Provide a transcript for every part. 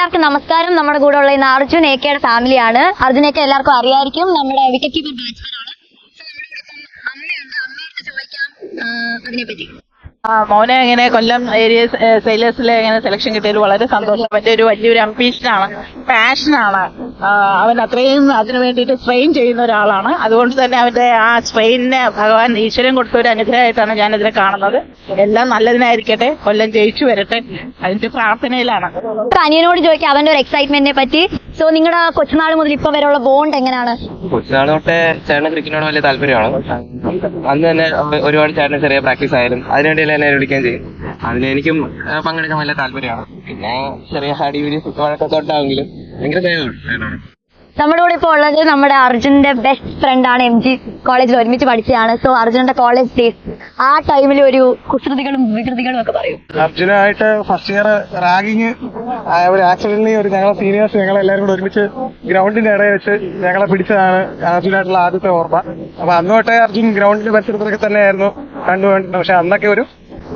എല്ലാവർക്കും നമസ്കാരം. നമ്മുടെ കൂടെ ഉള്ള ഇന്ന് അർജുൻ എ.കെയുടെ ഫാമിലിയാണ്. അർജുനൊക്കെ എല്ലാവർക്കും അറിയായിരിക്കും, നമ്മുടെ വിക്കറ്റ് കീപ്പർ ബാറ്റ്സ്മാനാണ്. അമ്മയുണ്ട്, അമ്മയോട് ചോദിക്കാം അതിനെപ്പറ്റി. മോനെ ഇങ്ങനെ കൊല്ലം ഏരിയ സെയിലേഴ്സിലെ ഇങ്ങനെ സെലക്ഷൻ കിട്ടിയതിൽ വളരെ സന്തോഷം. അവന്റെ ഒരു വലിയൊരു അംബീഷനാണ്, പാഷനാണ്. അവൻ അത്രയും അതിനു വേണ്ടിയിട്ട് സ്ട്രെയിൻ ചെയ്യുന്ന ഒരാളാണ്. അതുകൊണ്ട് തന്നെ അവന്റെ ആ സ്ട്രെയിനിന് ഭഗവാൻ ഈശ്വരൻ കൊടുത്ത ഒരു അനുഗ്രഹമായിട്ടാണ് ഞാനിതിനെ കാണുന്നത്. എല്ലാം നല്ലതിനായിരിക്കട്ടെ, കൊല്ലം ജയിച്ചു വരട്ടെ, അതിന്റെ പ്രാർത്ഥനയിലാണ്. അനിയനോട് ചോദിക്കാം അവന്റെ ഒരു എക്സൈറ്റ്മെന്റിനെ പറ്റി. സോ നിങ്ങളുടെ കൊച്ചുനാൾ മുതൽ ഇപ്പൊ വരെയുള്ള ബോണ്ട് എങ്ങനെയാണ്? കൊച്ചുനാൾ തൊട്ടേ ചേട്ടന് ക്രിക്കറ്റിനോട് വലിയ താല്പര്യമാണ്. അന്ന് തന്നെ ഒരുപാട് ചേട്ടന് ചെറിയ പ്രാക്ടീസ് ആയാലും അതിനുവേണ്ടി എന്നെ വിളിക്കുകയും ചെയ്യും. അതിന് എനിക്കും പങ്കെടുക്കാൻ വലിയ താല്പര്യമാണ്. പിന്നെ ചെറിയ അടിപിടി വഴക്കത്തോട്ടാണെങ്കിലും ഭയങ്കര സ്നേഹമാണ്. നമ്മുടെ കൂടെ ഇപ്പോൾ ഉള്ളത് നമ്മുടെ അർജുന്റെ ബെസ്റ്റ് ഫ്രണ്ട് ആണ്. MG കോളേജിൽ ഒരുമിച്ച് പഠിച്ചതാണ്. സോ അർജുന്റെ കോളേജ് ഡേയ്സ്, ആ ടൈമിൽ ഒരു കുസൃതികളും വികൃതികളും ഒക്കെ പറയും. അർജുനായിട്ട് ഫസ്റ്റ് ഇയർ റാഗിങ് ഒരു ആക്സിഡന്റിൽ ഒരു ഞങ്ങളെ സീനിയേഴ്സ് ഞങ്ങളെല്ലാവരും കൂടെ ഒരുമിച്ച് ഗ്രൗണ്ടിന്റെ ഇടയിൽ വെച്ച് ഞങ്ങളെ പിടിച്ചതാണ് അർജുനായിട്ടുള്ള ആദ്യത്തെ ഓർമ്മ. അപ്പൊ അന്ന് തൊട്ടേ അർജുൻ ഗ്രൗണ്ടിന്റെ പരിസരത്തൊക്കെ തന്നെയായിരുന്നു കണ്ടുകൊണ്ടിരുന്നത്. പക്ഷെ അന്നൊക്കെ ഒരു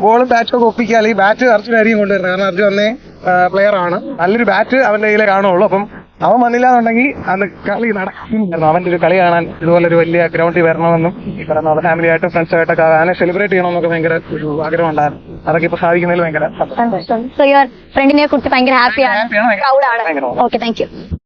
ബോളും ബാറ്റും ഒക്കെ ഒപ്പിക്കുക, അല്ലെങ്കിൽ ബാറ്റ് അർജുനായിരിക്കും കൊണ്ടുവരുന്നത്. കാരണം അർജുൻ അന്നേ പ്ലെയർ ആണ്, നല്ലൊരു ബാറ്റ് അവന്റെ കയ്യിലേ കാണുള്ളൂ. അപ്പം അവൻ വന്നില്ല എന്നുണ്ടെങ്കിൽ അന്ന് കളി നടക്കുന്നുണ്ടായിരുന്നു. അവന്റെ ഒരു കളി കാണാൻ ഇതുപോലൊരു വലിയ ഗ്രൗണ്ടിൽ വരണമെന്നും ഈ പറയുന്ന ഫാമിലി ആയിട്ടും ഫ്രണ്ട്സായിട്ടൊക്കെ അവനെ സെലിബ്രേറ്റ് ചെയ്യണമെന്നൊക്കെ ഭയങ്കര ഒരു ആഗ്രഹം ഉണ്ടായിരുന്നു. അതൊക്കെ ഇപ്പൊ സാധിക്കുന്നതിൽ ഭയങ്കര സോ യുവർ ഫ്രണ്ടിനെ കുറിച്ച് ഭയങ്കര ഹാപ്പിയാണ്, പ്രൗഡാണ്. Okay, thank you.